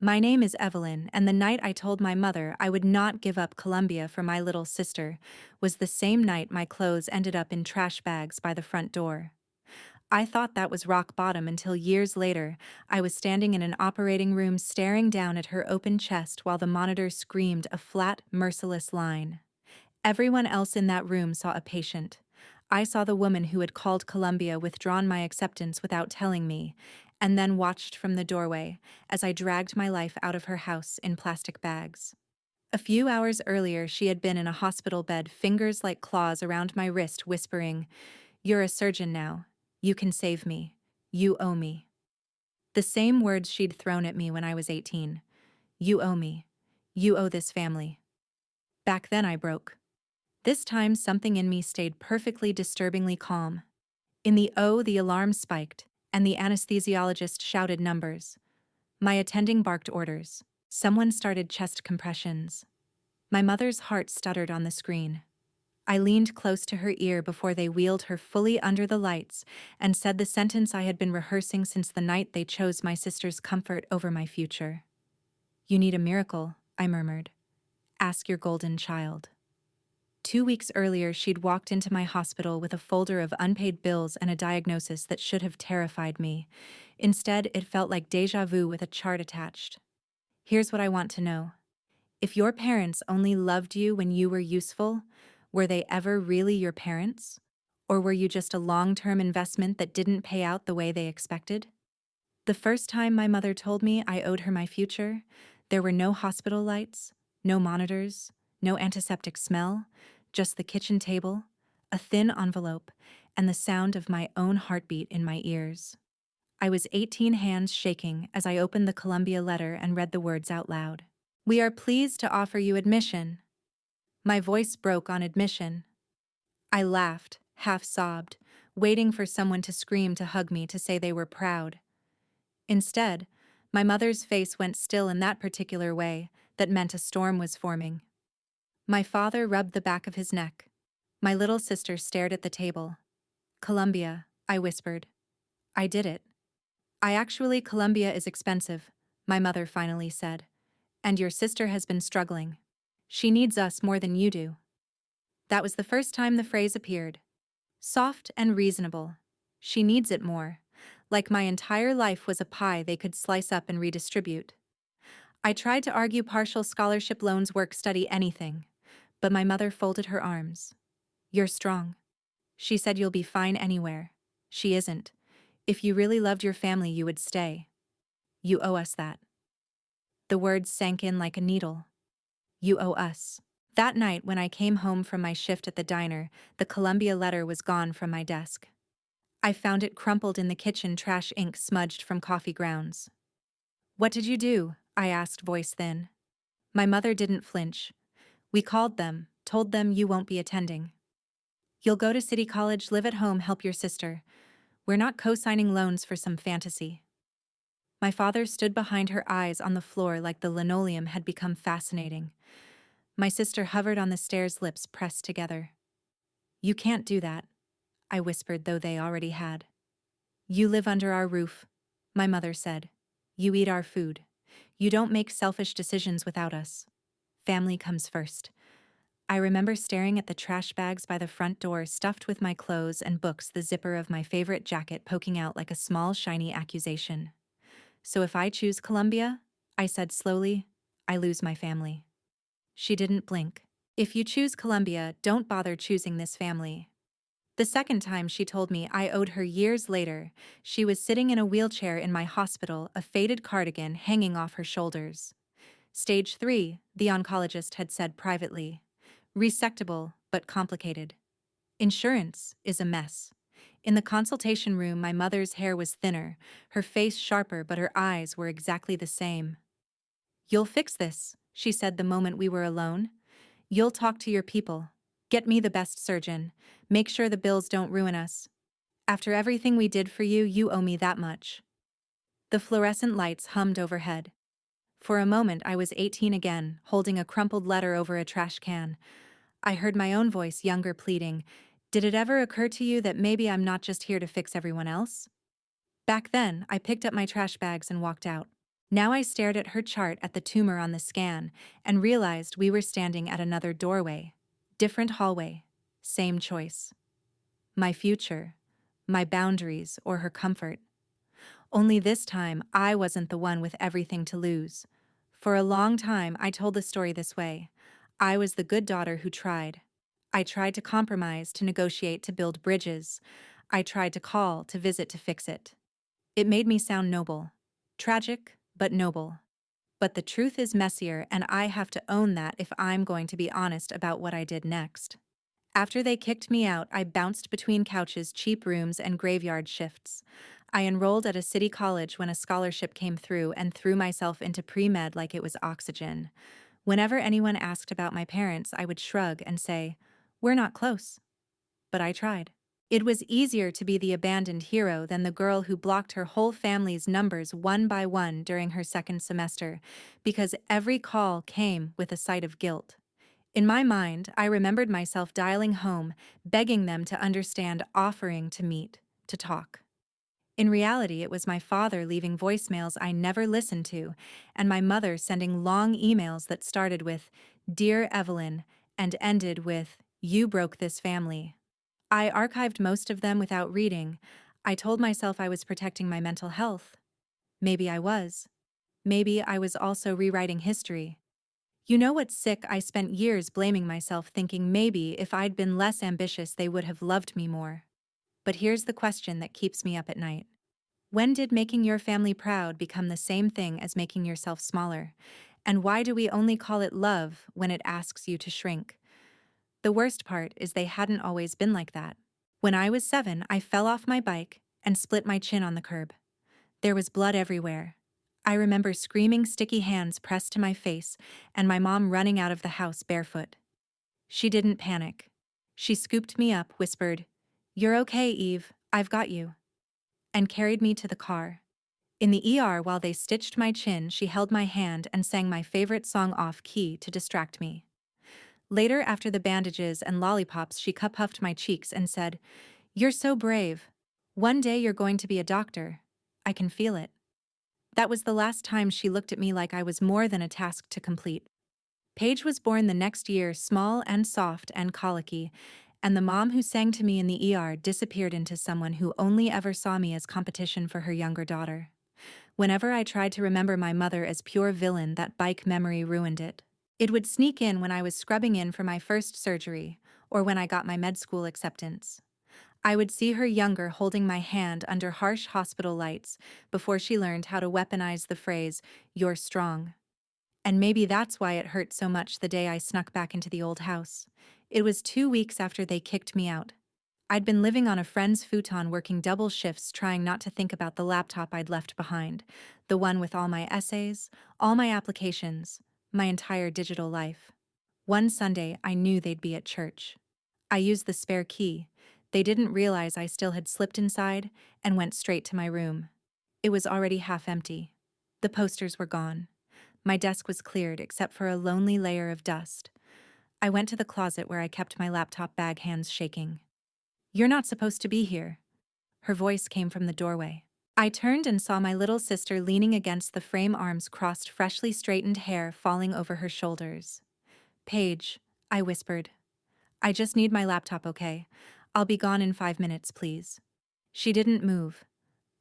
My name is Evelyn, and the night I told my mother I would not give up Columbia for my little sister was the same night my clothes ended up in trash bags by the front door. I thought that was rock bottom until years later, I was standing in an operating room staring down at her open chest while the monitor screamed a flat, merciless line. Everyone else in that room saw a patient. I saw the woman who had called Columbia withdrawn my acceptance without telling me, and then watched from the doorway as I dragged my life out of her house in plastic bags. A few hours earlier, she had been in a hospital bed, fingers like claws around my wrist, whispering, "You're a surgeon now. You can save me. You owe me." The same words she'd thrown at me when I was 18. You owe me. You owe this family. Back then I broke. This time something in me stayed perfectly disturbingly calm. In the O, the alarm spiked, and the anesthesiologist shouted numbers. My attending barked orders. Someone started chest compressions. My mother's heart stuttered on the screen. I leaned close to her ear before they wheeled her fully under the lights and said the sentence I had been rehearsing since the night they chose my sister's comfort over my future. "You need a miracle," I murmured. "Ask your golden child." 2 weeks earlier, she'd walked into my hospital with a folder of unpaid bills and a diagnosis that should have terrified me. Instead, it felt like déjà vu with a chart attached. "Here's what I want to know. If your parents only loved you when you were useful, were they ever really your parents? Or were you just a long-term investment that didn't pay out the way they expected?" The first time my mother told me I owed her my future, there were no hospital lights, no monitors, no antiseptic smell, just the kitchen table, a thin envelope, and the sound of my own heartbeat in my ears. I was 18, hands shaking as I opened the Columbia letter and read the words out loud. "We are pleased to offer you admission." My voice broke on admission. I laughed, half sobbed, waiting for someone to scream to hug me to say they were proud. Instead, my mother's face went still in that particular way that meant a storm was forming. My father rubbed the back of his neck. My little sister stared at the table. "Columbia," I whispered. "I did it." Columbia is expensive," my mother finally said. "And your sister has been struggling. She needs us more than you do." That was the first time the phrase appeared. Soft and reasonable. She needs it more. Like my entire life was a pie they could slice up and redistribute. I tried to argue partial scholarship loans, work, study, anything. But my mother folded her arms. "You're strong." She said, "You'll be fine anywhere." She isn't. "If you really loved your family, you would stay. You owe us that." The words sank in like a needle. You owe us. That night, when I came home from my shift at the diner, the Columbia letter was gone from my desk. I found it crumpled in the kitchen trash, ink smudged from coffee grounds. "What did you do?" I asked, voice thin. My mother didn't flinch. "We called them, told them you won't be attending. You'll go to City College, live at home, help your sister. We're not co-signing loans for some fantasy." My father stood behind her, eyes on the floor like the linoleum had become fascinating. My sister hovered on the stairs, lips pressed together. "You can't do that," I whispered, though they already had. "You live under our roof," my mother said. "You eat our food. You don't make selfish decisions without us. Family comes first." I remember staring at the trash bags by the front door, stuffed with my clothes and books, the zipper of my favorite jacket poking out like a small, shiny accusation. "So if I choose Columbia," I said slowly, "I lose my family." She didn't blink. "If you choose Columbia, don't bother choosing this family." The second time she told me I owed her years later, she was sitting in a wheelchair in my hospital, a faded cardigan hanging off her shoulders. "Stage 3, the oncologist had said privately. Resectable, but complicated. Insurance is a mess." In the consultation room, my mother's hair was thinner, her face sharper, but her eyes were exactly the same. "You'll fix this," she said the moment we were alone. "You'll talk to your people. Get me the best surgeon. Make sure the bills don't ruin us. After everything we did for you, you owe me that much." The fluorescent lights hummed overhead. For a moment I was 18 again, holding a crumpled letter over a trash can. I heard my own voice, younger, pleading, "Did it ever occur to you that maybe I'm not just here to fix everyone else?" Back then, I picked up my trash bags and walked out. Now I stared at her chart at the tumor on the scan and realized we were standing at another doorway. Different hallway. Same choice. My future. My boundaries or her comfort. Only this time, I wasn't the one with everything to lose. For a long time, I told the story this way. I was the good daughter who tried. I tried to compromise, to negotiate, to build bridges. I tried to call, to visit, to fix it. It made me sound noble. Tragic, but noble. But the truth is messier, and I have to own that if I'm going to be honest about what I did next. After they kicked me out, I bounced between couches, cheap rooms, and graveyard shifts. I enrolled at a city college when a scholarship came through and threw myself into pre-med like it was oxygen. Whenever anyone asked about my parents, I would shrug and say, "We're not close." But I tried. It was easier to be the abandoned hero than the girl who blocked her whole family's numbers one by one during her second semester, because every call came with a sight of guilt. In my mind, I remembered myself dialing home, begging them to understand, offering to meet, to talk. In reality, it was my father leaving voicemails I never listened to, and my mother sending long emails that started with, "Dear Evelyn," and ended with, "You broke this family." I archived most of them without reading. I told myself I was protecting my mental health. Maybe I was. Maybe I was also rewriting history. You know what's sick? I spent years blaming myself, thinking maybe if I'd been less ambitious, they would have loved me more. But here's the question that keeps me up at night. When did making your family proud become the same thing as making yourself smaller? And why do we only call it love when it asks you to shrink? The worst part is they hadn't always been like that. When I was 7, I fell off my bike and split my chin on the curb. There was blood everywhere. I remember screaming, sticky hands pressed to my face, and my mom running out of the house barefoot. She didn't panic. She scooped me up, whispered, "You're okay, Eve, I've got you," and carried me to the car. In the ER, while they stitched my chin, she held my hand and sang my favorite song off key to distract me. Later, after the bandages and lollipops, she cup-puffed my cheeks and said, "You're so brave. One day you're going to be a doctor. I can feel it." That was the last time she looked at me like I was more than a task to complete. Paige was born the next year, small and soft and colicky, and the mom who sang to me in the ER disappeared into someone who only ever saw me as competition for her younger daughter. Whenever I tried to remember my mother as pure villain, that bike memory ruined it. It would sneak in when I was scrubbing in for my first surgery, or when I got my med school acceptance. I would see her younger, holding my hand under harsh hospital lights before she learned how to weaponize the phrase, "You're strong." And maybe that's why it hurt so much the day I snuck back into the old house. It was 2 weeks after they kicked me out. I'd been living on a friend's futon, working double shifts, trying not to think about the laptop I'd left behind, the one with all my essays, all my applications, my entire digital life. One Sunday, I knew they'd be at church. I used the spare key. They didn't realize I still had slipped inside and went straight to my room. It was already half empty. The posters were gone. My desk was cleared except for a lonely layer of dust. I went to the closet where I kept my laptop bag, hands shaking. "You're not supposed to be here." Her voice came from the doorway. I turned and saw my little sister leaning against the frame, arms crossed, freshly straightened hair falling over her shoulders. "Paige," I whispered. "I just need my laptop, okay? I'll be gone in 5 minutes, please." She didn't move.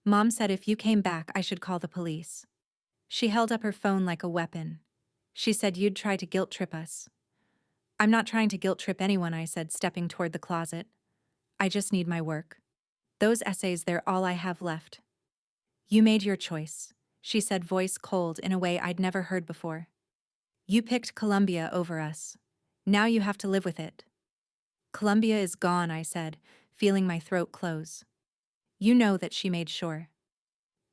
"Mom said if you came back, I should call the police." She held up her phone like a weapon. "She said you'd try to guilt trip us." "I'm not trying to guilt trip anyone," I said, stepping toward the closet. "I just need my work. Those essays, they're all I have left." "You made your choice," she said, voice cold in a way I'd never heard before. "You picked Columbia over us. Now you have to live with it." "Columbia is gone," I said, feeling my throat close. "You know that," she made sure.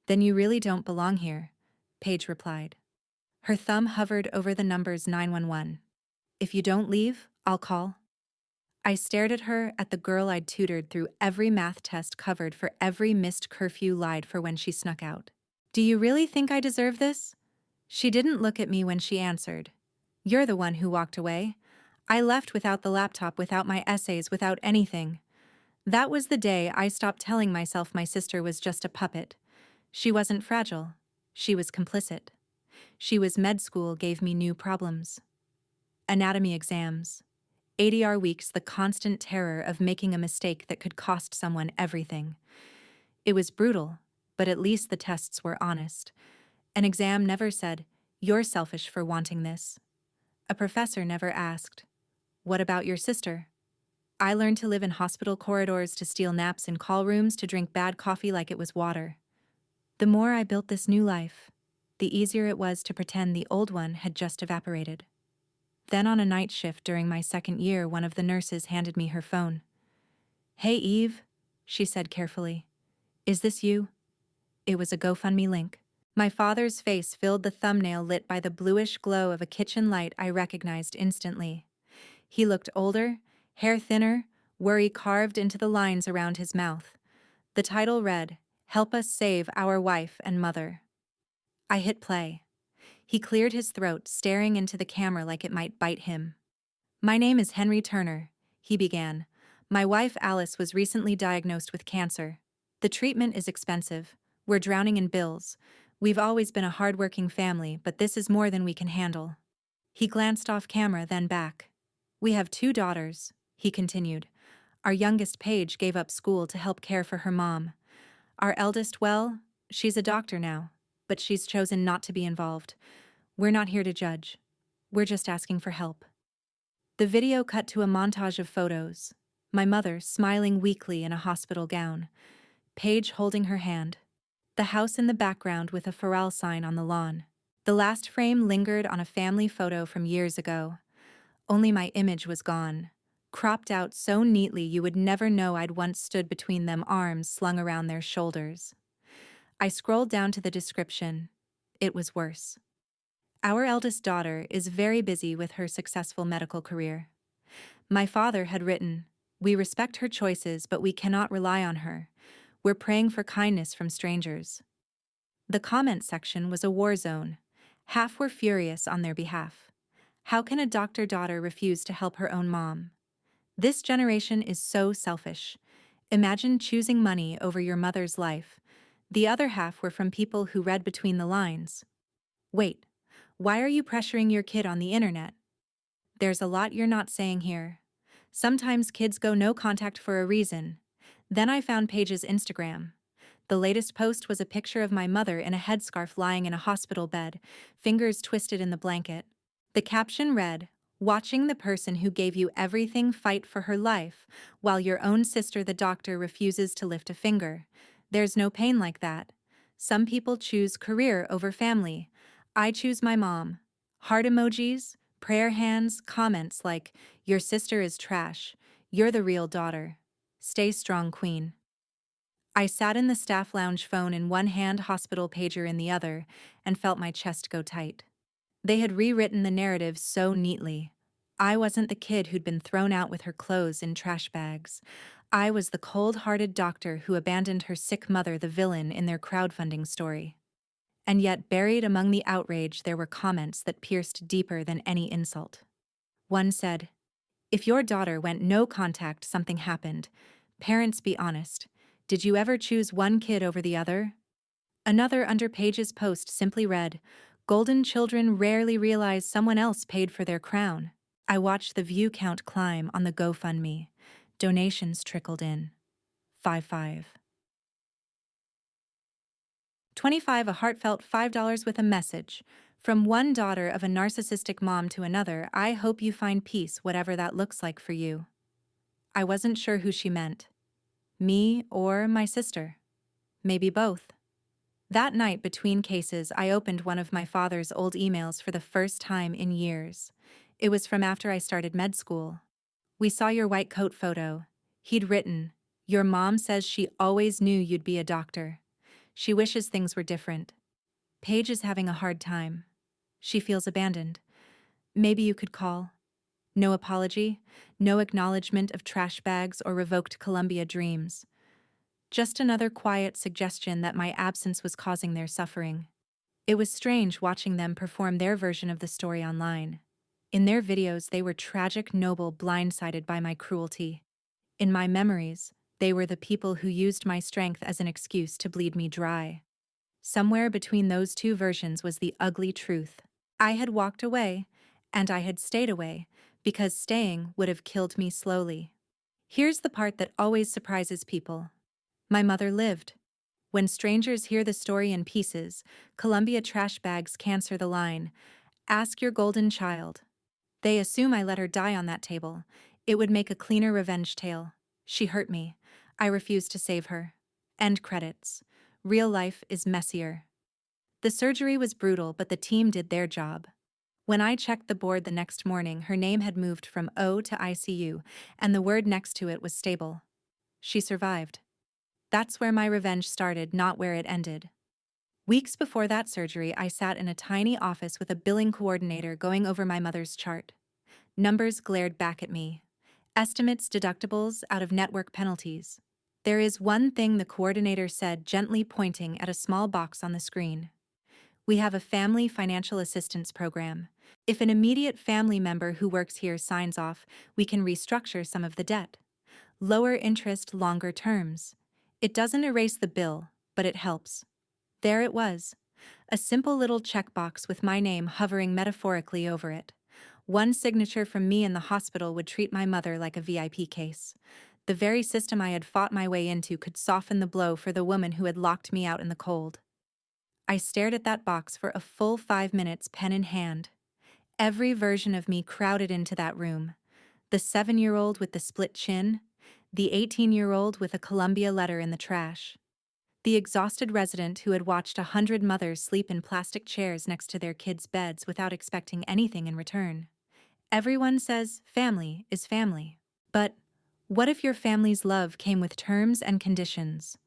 "Then you really don't belong here," Paige replied. Her thumb hovered over the numbers 911. "If you don't leave, I'll call." I stared at her, at the girl I'd tutored through every math test, covered for every missed curfew, lied for when she snuck out. "Do you really think I deserve this?" She didn't look at me when she answered. "You're the one who walked away. I left without the laptop, without my essays, without anything." That was the day I stopped telling myself my sister was just a puppet. She wasn't fragile. She was complicit. She was med school gave me new problems. Anatomy exams. ADR weeks, the constant terror of making a mistake that could cost someone everything. It was brutal, but at least the tests were honest. An exam never said, "You're selfish for wanting this." A professor never asked, "What about your sister?" I learned to live in hospital corridors, to steal naps in call rooms, to drink bad coffee like it was water. The more I built this new life, the easier it was to pretend the old one had just evaporated. Then on a night shift during my second year, one of the nurses handed me her phone. "Hey, Eve," she said carefully. "Is this you?" It was a GoFundMe link. My father's face filled the thumbnail, lit by the bluish glow of a kitchen light I recognized instantly. He looked older, hair thinner, worry carved into the lines around his mouth. The title read, "Help Us Save Our Wife and Mother." I hit play. He cleared his throat, staring into the camera like it might bite him. "My name is Henry Turner," he began. "My wife Alice was recently diagnosed with cancer. The treatment is expensive. We're drowning in bills. We've always been a hardworking family, but this is more than we can handle." He glanced off camera, then back. "We have 2 daughters," he continued. "Our youngest, Paige, gave up school to help care for her mom. Our eldest, well, she's a doctor now, but she's chosen not to be involved. We're not here to judge. We're just asking for help." The video cut to a montage of photos. My mother smiling weakly in a hospital gown. Paige holding her hand. The house in the background with a Pharrell sign on the lawn. The last frame lingered on a family photo from years ago. Only my image was gone, cropped out so neatly you would never know I'd once stood between them, arms slung around their shoulders. I scrolled down to the description. It was worse. "Our eldest daughter is very busy with her successful medical career." My father had written, "We respect her choices, but we cannot rely on her. We're praying for kindness from strangers." The comment section was a war zone. Half were furious on their behalf. How can a doctor daughter refuse to help her own mom? This generation is so selfish. Imagine choosing money over your mother's life. The other half were from people who read between the lines. "Wait, why are you pressuring your kid on the internet?" There's a lot you're not saying here. Sometimes kids go no contact for a reason. Then I found Paige's Instagram. The latest post was a picture of my mother in a headscarf lying in a hospital bed, fingers twisted in the blanket. The caption read, "Watching the person who gave you everything fight for her life, while your own sister, the doctor, refuses to lift a finger. There's no pain like that. Some people choose career over family. I choose my mom." Heart emojis, prayer hands, comments like, "Your sister is trash. You're the real daughter. Stay strong, queen." I sat in the staff lounge, phone in one hand, hospital pager in the other, and felt my chest go tight. They had rewritten the narrative so neatly. I wasn't the kid who'd been thrown out with her clothes in trash bags. I was the cold-hearted doctor who abandoned her sick mother, the villain in their crowdfunding story. And yet, buried among the outrage, there were comments that pierced deeper than any insult. One said, "If your daughter went no contact, something happened. Parents, be honest. Did you ever choose one kid over the other?" Another, under Paige's post, simply read, "Golden children rarely realize someone else paid for their crown." I watched the view count climb on the GoFundMe. Donations trickled in. 5. 25, a heartfelt $5 with a message. "From one daughter of a narcissistic mom to another, I hope you find peace, whatever that looks like for you." I wasn't sure who she meant. Me or my sister. Maybe both. That night between cases, I opened one of my father's old emails for the first time in years. It was from after I started med school. "We saw your white coat photo." He'd written, "Your mom says she always knew you'd be a doctor. She wishes things were different. Paige is having a hard time. She feels abandoned. Maybe you could call." No apology, no acknowledgement of trash bags or revoked Columbia dreams. Just another quiet suggestion that my absence was causing their suffering. It was strange watching them perform their version of the story online. In their videos, they were tragic, noble, blindsided by my cruelty. In my memories, they were the people who used my strength as an excuse to bleed me dry. Somewhere between those two versions was the ugly truth. I had walked away, and I had stayed away, because staying would have killed me slowly. Here's the part that always surprises people. My mother lived. When strangers hear the story in pieces, Columbia trash bags cancer the line, "Ask your golden child." They assume I let her die on that table. It would make a cleaner revenge tale. She hurt me. I refused to save her. End credits. Real life is messier. The surgery was brutal, but the team did their job. When I checked the board the next morning, her name had moved from O to ICU, and the word next to it was stable. She survived. That's where my revenge started, not where it ended. Weeks before that surgery, I sat in a tiny office with a billing coordinator going over my mother's chart. Numbers glared back at me. Estimates, deductibles, out-of-network penalties. There is one thing the coordinator said, gently pointing at a small box on the screen. We have a family financial assistance program. If an immediate family member who works here signs off, we can restructure some of the debt. Lower interest, longer terms. It doesn't erase the bill, but it helps. There it was. A simple little checkbox with my name hovering metaphorically over it. One signature from me in the hospital would treat my mother like a VIP case. The very system I had fought my way into could soften the blow for the woman who had locked me out in the cold. I stared at that box for a full 5 minutes, pen in hand. Every version of me crowded into that room. The 7-year-old with the split chin, the 18-year-old with a Columbia letter in the trash, the exhausted resident who had watched 100 mothers sleep in plastic chairs next to their kids' beds without expecting anything in return. Everyone says family is family. But what if your family's love came with terms and conditions?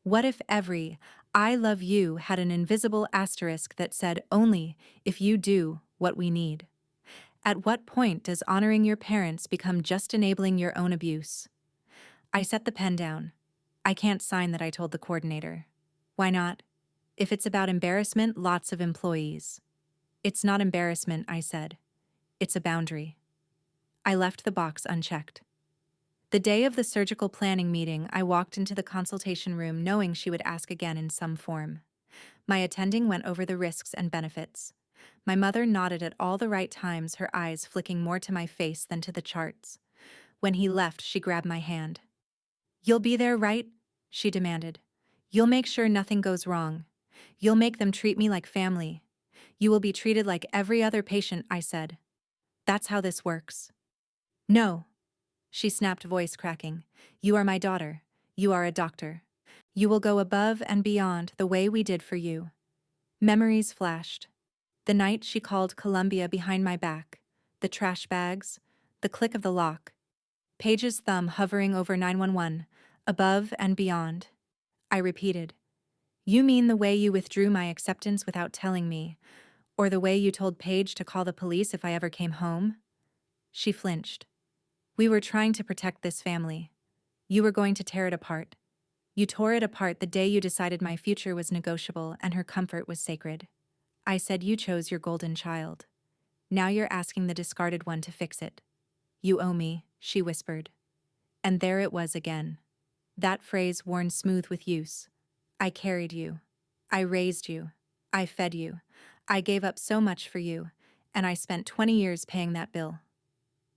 What if every "I love you" had an invisible asterisk that said only if you do what we need? At what point does honoring your parents become just enabling your own abuse? I set the pen down. I can't sign that, I told the coordinator. Why not? If it's about embarrassment, lots of employees. It's not embarrassment, I said. It's a boundary. I left the box unchecked. The day of the surgical planning meeting, I walked into the consultation room knowing she would ask again in some form. My attending went over the risks and benefits. My mother nodded at all the right times, her eyes flicking more to my face than to the charts. When he left, she grabbed my hand. "You'll be there, right?" she demanded. "You'll make sure nothing goes wrong. You'll make them treat me like family. You will be treated like every other patient," I said. "That's how this works." "No," she snapped, voice cracking. "You are my daughter. You are a doctor. You will go above and beyond the way we did for you." Memories flashed. The night she called Columbia behind my back, the trash bags, the click of the lock, Paige's thumb hovering over 911, above and beyond. I repeated, "You mean the way you withdrew my acceptance without telling me, or the way you told Paige to call the police if I ever came home?" She flinched. "We were trying to protect this family. You were going to tear it apart. You tore it apart the day you decided my future was negotiable and her comfort was sacred. I said you chose your golden child. Now you're asking the discarded one to fix it. You owe me," she whispered. And there it was again. That phrase worn smooth with use. I carried you. I raised you. I fed you. I gave up so much for you, and I spent 20 years paying that bill.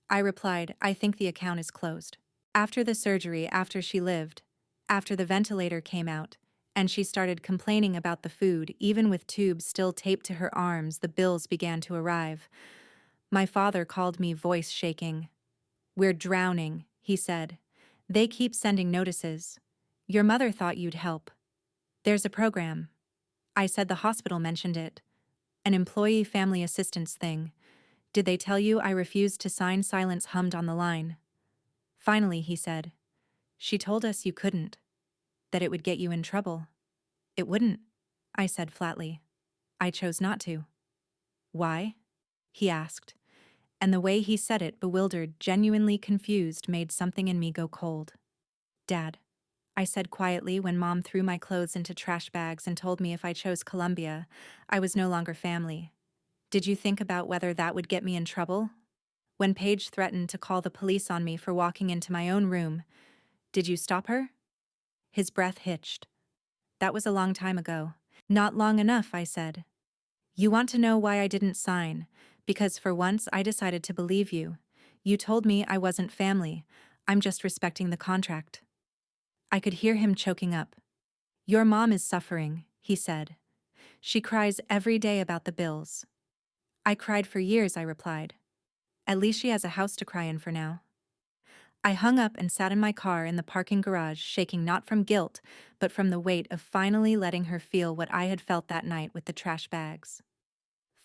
I replied, "I think the account is closed." After the surgery, after she lived, after the ventilator came out, and she started complaining about the food, even with tubes still taped to her arms, the bills began to arrive. My father called me, voice shaking. "We're drowning," he said. "They keep sending notices. Your mother thought you'd help. There's a program." I said the hospital mentioned it. An employee family assistance thing. "Did they tell you I refused to sign?" Silence hummed on the line. Finally, he said, "She told us you couldn't. That it would get you in trouble." "It wouldn't," I said flatly. "I chose not to." "Why?" he asked, and the way he said it, bewildered, genuinely confused, made something in me go cold. "Dad," I said quietly when Mom threw my clothes into trash bags and told me if I chose Columbia, I was no longer family. "Did you think about whether that would get me in trouble? When Paige threatened to call the police on me for walking into my own room, did you stop her?" His breath hitched. "That was a long time ago. Not long enough, I said. You want to know why I didn't sign? Because for once I decided to believe you. You told me I wasn't family. I'm just respecting the contract. I could hear him choking up. Your mom is suffering, he said. She cries every day about the bills. I cried for years, I replied. At least she has a house to cry in for now. I hung up and sat in my car in the parking garage, shaking not from guilt, but from the weight of finally letting her feel what I had felt that night with the trash bags.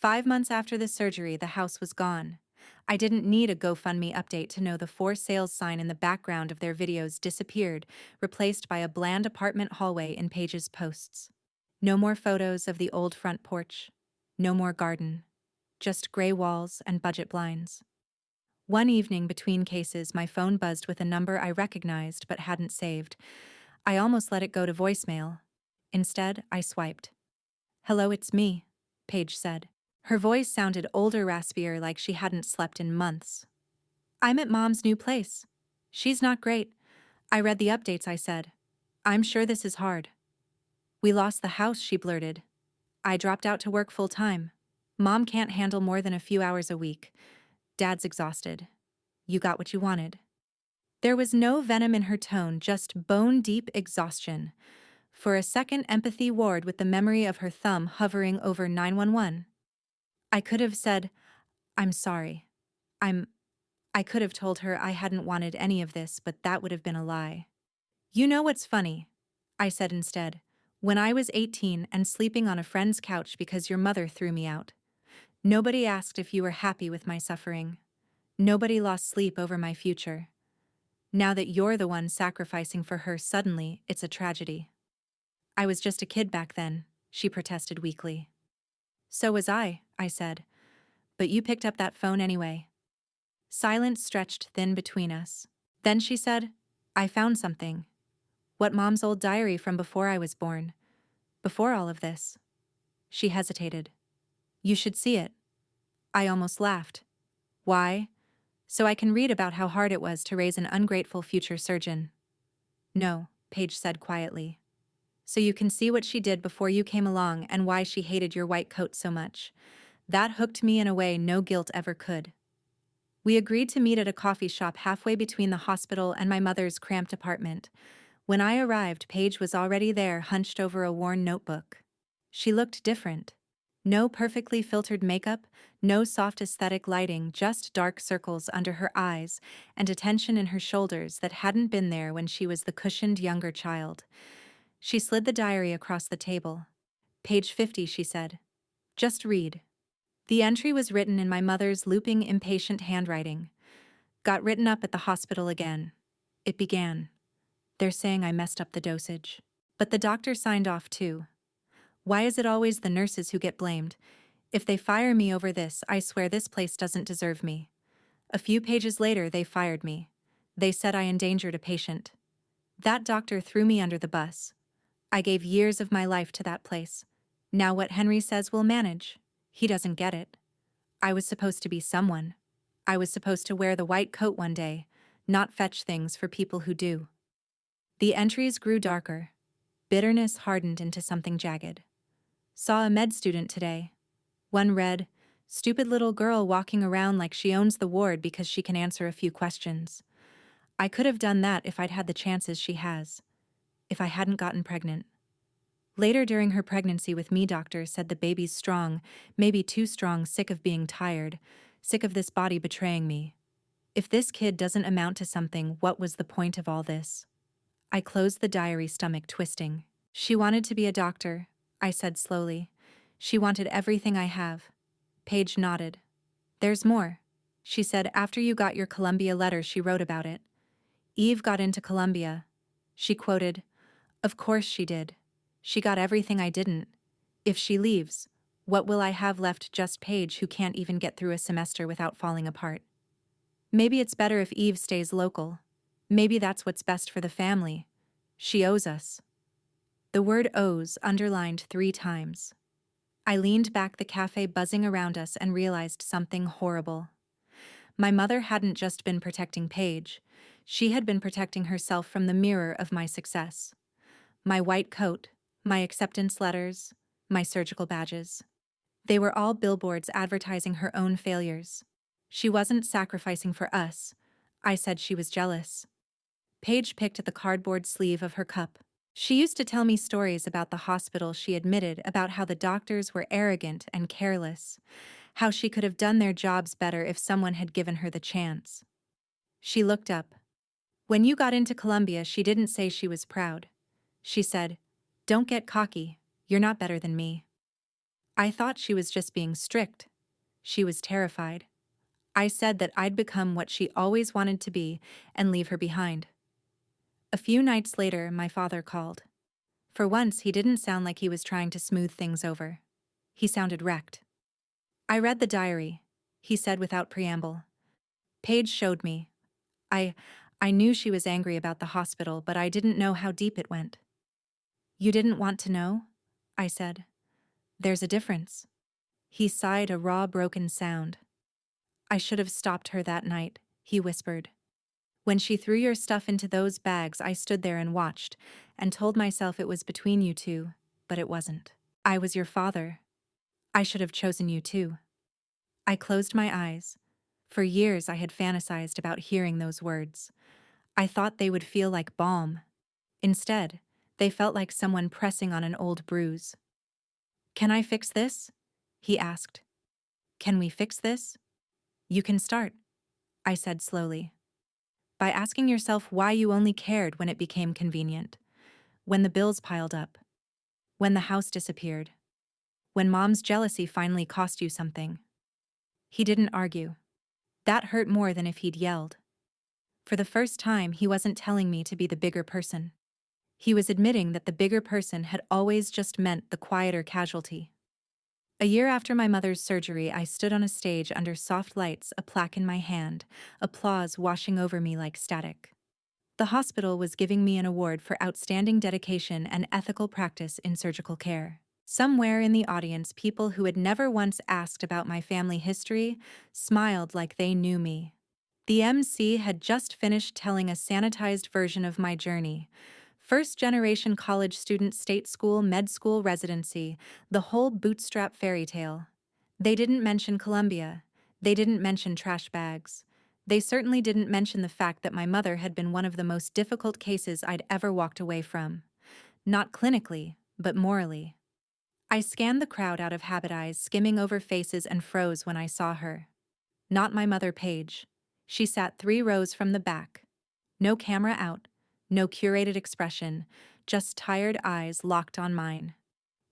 5 months after the surgery, the house was gone. I didn't need a GoFundMe update to know the for sales sign in the background of their videos disappeared, replaced by a bland apartment hallway in Paige's posts. No more photos of the old front porch. No more garden. Just gray walls and budget blinds. One evening between cases, my phone buzzed with a number I recognized but hadn't saved. I almost let it go to voicemail. Instead, I swiped. Hello, it's me, Paige said. Her voice sounded older, raspier, like she hadn't slept in months. I'm at Mom's new place. She's not great. I read the updates, I said. I'm sure this is hard. We lost the house, she blurted. I dropped out to work full time. Mom can't handle more than a few hours a week. Dad's exhausted. You got what you wanted. There was no venom in her tone, just bone-deep exhaustion. For a second, empathy warred with the memory of her thumb hovering over 911. I could have said, I'm sorry. I could have told her I hadn't wanted any of this, but that would have been a lie. You know what's funny? I said instead. When I was 18 and sleeping on a friend's couch because your mother threw me out. Nobody asked if you were happy with my suffering. Nobody lost sleep over my future. Now that you're the one sacrificing for her, suddenly, it's a tragedy. I was just a kid back then, she protested weakly. So was I said. But you picked up that phone anyway. Silence stretched thin between us. Then she said, I found something. What, Mom's old diary from before I was born? Before all of this. She hesitated. You should see it. I almost laughed. Why? So I can read about how hard it was to raise an ungrateful future surgeon. No, Paige said quietly. So you can see what she did before you came along and why she hated your white coat so much. That hooked me in a way no guilt ever could. We agreed to meet at a coffee shop halfway between the hospital and my mother's cramped apartment. When I arrived, Paige was already there, hunched over a worn notebook. She looked different. No perfectly filtered makeup, no soft aesthetic lighting, just dark circles under her eyes and a tension in her shoulders that hadn't been there when she was the cushioned younger child. She slid the diary across the table. Page 50, she said. Just read. The entry was written in my mother's looping, impatient handwriting. Got written up at the hospital again. It began. They're saying I messed up the dosage. But the doctor signed off too. Why is it always the nurses who get blamed? If they fire me over this, I swear this place doesn't deserve me. A few pages later, they fired me. They said I endangered a patient. That doctor threw me under the bus. I gave years of my life to that place. Now what Henry says we'll manage. He doesn't get it. I was supposed to be someone. I was supposed to wear the white coat one day, not fetch things for people who do. The entries grew darker. Bitterness hardened into something jagged. Saw a med student today. One read, stupid little girl walking around like she owns the ward because she can answer a few questions. I could have done that if I'd had the chances she has. If I hadn't gotten pregnant. Later during her pregnancy with me, doctor said the baby's strong, maybe too strong, sick of being tired, sick of this body betraying me. If this kid doesn't amount to something, what was the point of all this? I closed the diary, stomach twisting. She wanted to be a doctor, I said slowly. She wanted everything I have. Paige nodded. There's more. She said after you got your Columbia letter she wrote about it. Eve got into Columbia. She quoted, Of course she did. She got everything I didn't. If she leaves, what will I have left? Just Paige, who can't even get through a semester without falling apart. Maybe it's better if Eve stays local. Maybe that's what's best for the family. She owes us. The word owes underlined 3 times. I leaned back, the cafe buzzing around us, and realized something horrible. My mother hadn't just been protecting Paige. She had been protecting herself from the mirror of my success. My white coat, my acceptance letters, My surgical badges. They were all billboards advertising her own failures. She wasn't sacrificing for us. I said she was jealous. Paige picked at the cardboard sleeve of her cup. She used to tell me stories about the hospital she admitted, about how the doctors were arrogant and careless, how she could have done their jobs better if someone had given her the chance. She looked up. When you got into Columbia, she didn't say she was proud. She said, "Don't get cocky, you're not better than me." I thought she was just being strict. She was terrified. I said that I'd become what she always wanted to be and leave her behind. A few nights later, my father called. For once, he didn't sound like he was trying to smooth things over. He sounded wrecked. "I read the diary," he said without preamble. "Paige showed me. I I knew she was angry about the hospital, but I didn't know how deep it went." "You didn't want to know?" I said. "There's a difference." He sighed, a raw, broken sound. "I should have stopped her that night," he whispered. "When she threw your stuff into those bags, I stood there and watched, and told myself it was between you two, but it wasn't. I was your father. I should have chosen you too." I closed my eyes. For years I had fantasized about hearing those words. I thought they would feel like balm. Instead, they felt like someone pressing on an old bruise. "Can I fix this?" he asked. "Can we fix this?" "You can start," I said slowly. "By asking yourself why you only cared when it became convenient. When the bills piled up. When the house disappeared. When mom's jealousy finally cost you something." He didn't argue. That hurt more than if he'd yelled. For the first time, he wasn't telling me to be the bigger person. He was admitting that the bigger person had always just meant the quieter casualty. A year after my mother's surgery, I stood on a stage under soft lights, a plaque in my hand, applause washing over me like static. The hospital was giving me an award for outstanding dedication and ethical practice in surgical care. Somewhere in the audience, people who had never once asked about my family history smiled like they knew me. The MC had just finished telling a sanitized version of my journey. First-generation college student, state school, med school residency, the whole bootstrap fairy tale. They didn't mention Columbia. They didn't mention trash bags. They certainly didn't mention the fact that my mother had been one of the most difficult cases I'd ever walked away from. Not clinically, but morally. I scanned the crowd out of habit, eyes skimming over faces, and froze when I saw her. Not my mother, Paige. She sat 3 rows from the back. No camera out, no curated expression, just tired eyes locked on mine.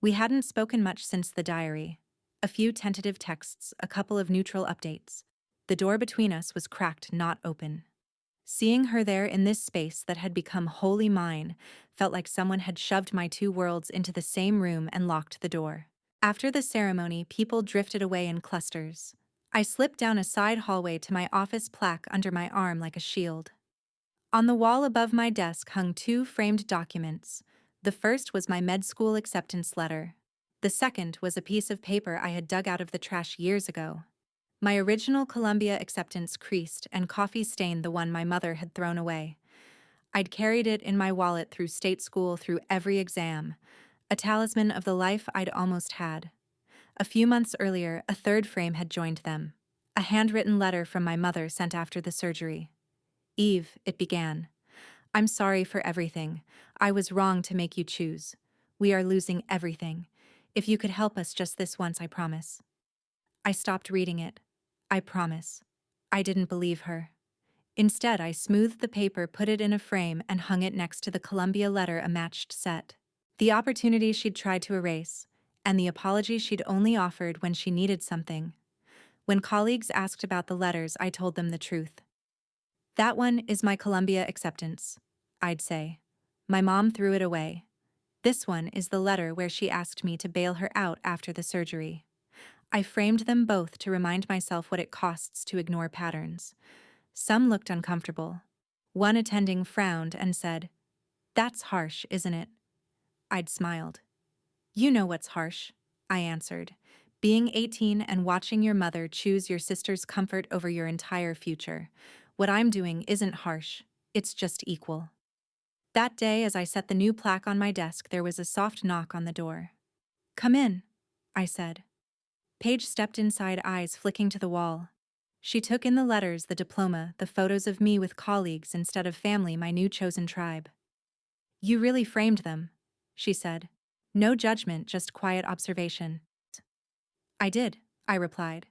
We hadn't spoken much since the diary. A few tentative texts, a couple of neutral updates. The door between us was cracked, not open. Seeing her there in this space that had become wholly mine felt like someone had shoved my 2 worlds into the same room and locked the door. After the ceremony, people drifted away in clusters. I slipped down a side hallway to my office, plaque under my arm like a shield. On the wall above my desk hung 2 framed documents. The first was my med school acceptance letter. The second was a piece of paper I had dug out of the trash years ago. My original Columbia acceptance creased and coffee stained the one my mother had thrown away. I'd carried it in my wallet through state school, through every exam, a talisman of the life I'd almost had. A few months earlier, a third frame had joined them. A handwritten letter from my mother sent after the surgery. "Eve," it began. "I'm sorry for everything. I was wrong to make you choose. We are losing everything. If you could help us just this once, I promise." I stopped reading it. I promise. I didn't believe her. Instead, I smoothed the paper, put it in a frame, and hung it next to the Columbia letter, a matched set. The opportunity she'd tried to erase, and the apology she'd only offered when she needed something. When colleagues asked about the letters, I told them the truth. "That one is my Columbia acceptance," I'd say. "My mom threw it away. This one is the letter where she asked me to bail her out after the surgery." I framed them both to remind myself what it costs to ignore patterns. Some looked uncomfortable. One attending frowned and said, "That's harsh, isn't it?" I'd smiled. "You know what's harsh," I answered. "Being 18 and watching your mother choose your sister's comfort over your entire future. What I'm doing isn't harsh, it's just equal." That day, as I set the new plaque on my desk, there was a soft knock on the door. Come in, I said. Paige stepped inside, eyes flicking to the wall. She took in the letters, the diploma, the photos of me with colleagues instead of family, my new chosen tribe. You really framed them, she said. No judgment, just quiet observation. I did, I replied.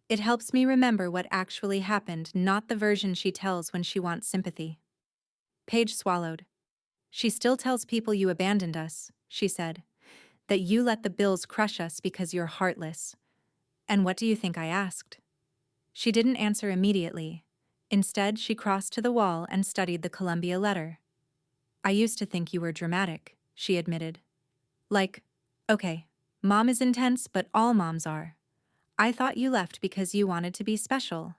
It helps me remember what actually happened, not the version she tells when she wants sympathy. Paige swallowed. She still tells people you abandoned us, she said. That you let the bills crush us because you're heartless. And what do you think I asked? She didn't answer immediately. Instead, she crossed to the wall and studied the Columbia letter. I used to think you were dramatic, she admitted. Like, okay, mom is intense, but all moms are. I thought you left because you wanted to be special.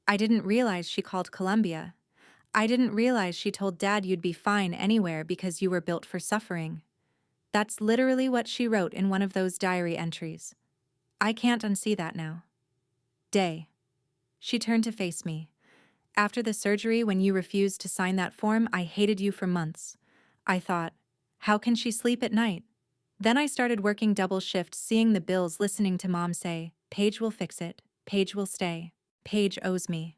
I didn't realize she called Columbia. I didn't realize she told Dad you'd be fine anywhere because you were built for suffering. That's literally what she wrote in one of those diary entries. I can't unsee that now. Day. She turned to face me. After the surgery, when you refused to sign that form, I hated you for months. I thought, how can she sleep at night? Then I started working double shift, seeing the bills, listening to Mom say, Paige will fix it, Paige will stay, Paige owes me.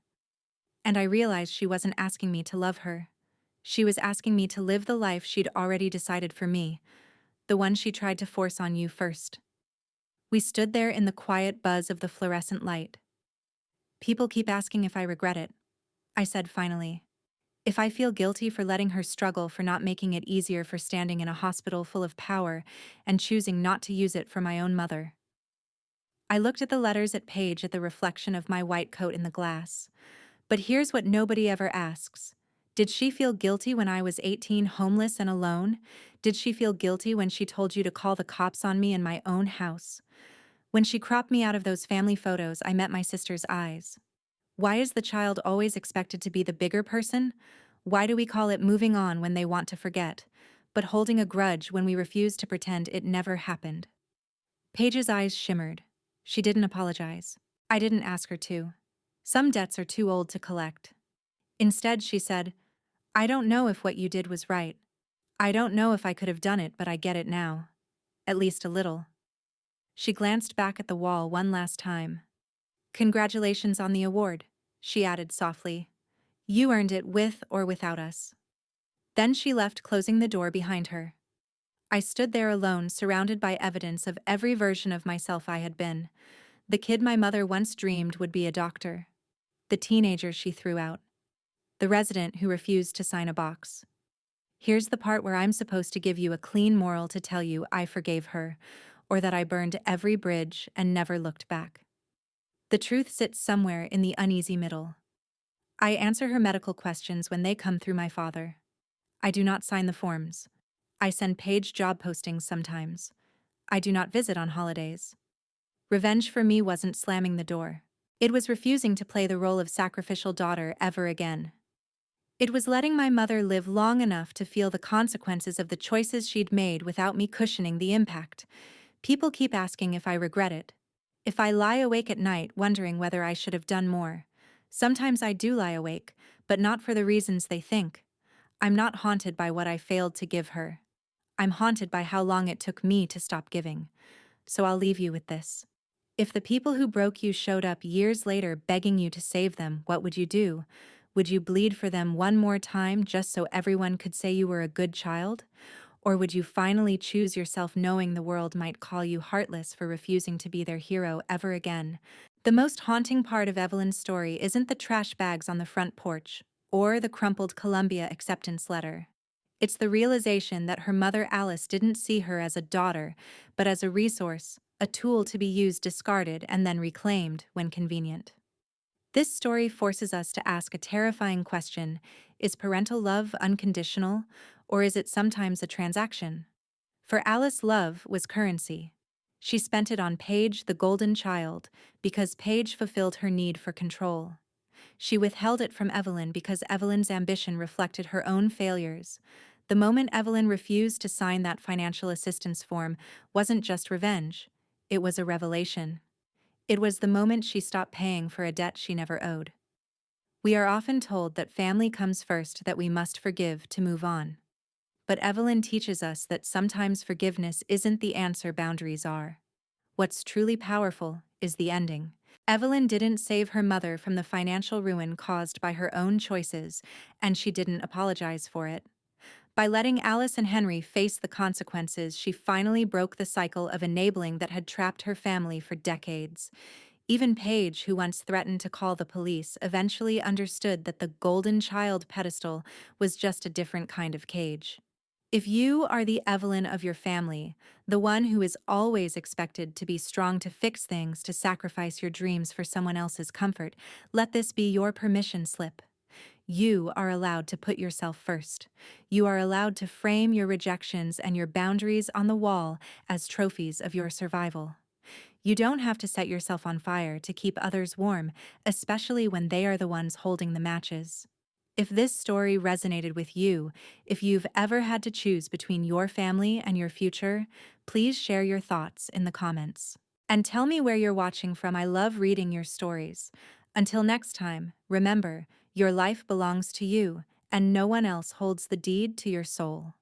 And I realized she wasn't asking me to love her. She was asking me to live the life she'd already decided for me, the one she tried to force on you first. We stood there in the quiet buzz of the fluorescent light. People keep asking if I regret it, I said finally. If I feel guilty for letting her struggle, for not making it easier, for standing in a hospital full of power and choosing not to use it for my own mother. I looked at the letters, at Paige, at the reflection of my white coat in the glass. But here's what nobody ever asks. Did she feel guilty when I was 18, homeless and alone? Did she feel guilty when she told you to call the cops on me in my own house? When she cropped me out of those family photos, I met my sister's eyes. Why is the child always expected to be the bigger person? Why do we call it moving on when they want to forget, but holding a grudge when we refuse to pretend it never happened? Paige's eyes shimmered. She didn't apologize. I didn't ask her to. Some debts are too old to collect. Instead, she said, I don't know if what you did was right. I don't know if I could have done it, but I get it now. At least a little. She glanced back at the wall one last time. Congratulations on the award, she added softly. You earned it with or without us. Then she left, closing the door behind her. I stood there alone, surrounded by evidence of every version of myself I had been. The kid my mother once dreamed would be a doctor. The teenager she threw out. The resident who refused to sign a box. Here's the part where I'm supposed to give you a clean moral to tell you I forgave her, or that I burned every bridge and never looked back. The truth sits somewhere in the uneasy middle. I answer her medical questions when they come through my father. I do not sign the forms. I send Paige job postings sometimes. I do not visit on holidays. Revenge for me wasn't slamming the door. It was refusing to play the role of sacrificial daughter ever again. It was letting my mother live long enough to feel the consequences of the choices she'd made without me cushioning the impact. People keep asking if I regret it. If I lie awake at night wondering whether I should have done more. Sometimes I do lie awake, but not for the reasons they think. I'm not haunted by what I failed to give her. I'm haunted by how long it took me to stop giving. So I'll leave you with this. If the people who broke you showed up years later begging you to save them, what would you do? Would you bleed for them one more time just so everyone could say you were a good child? Or would you finally choose yourself, knowing the world might call you heartless for refusing to be their hero ever again? The most haunting part of Evelyn's story isn't the trash bags on the front porch, or the crumpled Columbia acceptance letter. It's the realization that her mother Alice didn't see her as a daughter, but as a resource, a tool to be used, discarded, and then reclaimed when convenient. This story forces us to ask a terrifying question: is parental love unconditional, or is it sometimes a transaction? For Alice, love was currency. She spent it on Paige, the golden child, because Paige fulfilled her need for control. She withheld it from Evelyn because Evelyn's ambition reflected her own failures. The moment Evelyn refused to sign that financial assistance form wasn't just revenge, it was a revelation. It was the moment she stopped paying for a debt she never owed. We are often told that family comes first, that we must forgive to move on. But Evelyn teaches us that sometimes forgiveness isn't the answer, boundaries are. What's truly powerful is the ending. Evelyn didn't save her mother from the financial ruin caused by her own choices, and she didn't apologize for it. By letting Alice and Henry face the consequences, she finally broke the cycle of enabling that had trapped her family for decades. Even Paige, who once threatened to call the police, eventually understood that the golden child pedestal was just a different kind of cage. If you are the Evelyn of your family, the one who is always expected to be strong, to fix things, to sacrifice your dreams for someone else's comfort, let this be your permission slip. You are allowed to put yourself first. You are allowed to frame your rejections and your boundaries on the wall as trophies of your survival. You don't have to set yourself on fire to keep others warm, especially when they are the ones holding the matches. If this story resonated with you, if you've ever had to choose between your family and your future, please share your thoughts in the comments. And tell me where you're watching from. I love reading your stories. Until next time, remember, your life belongs to you, and no one else holds the deed to your soul.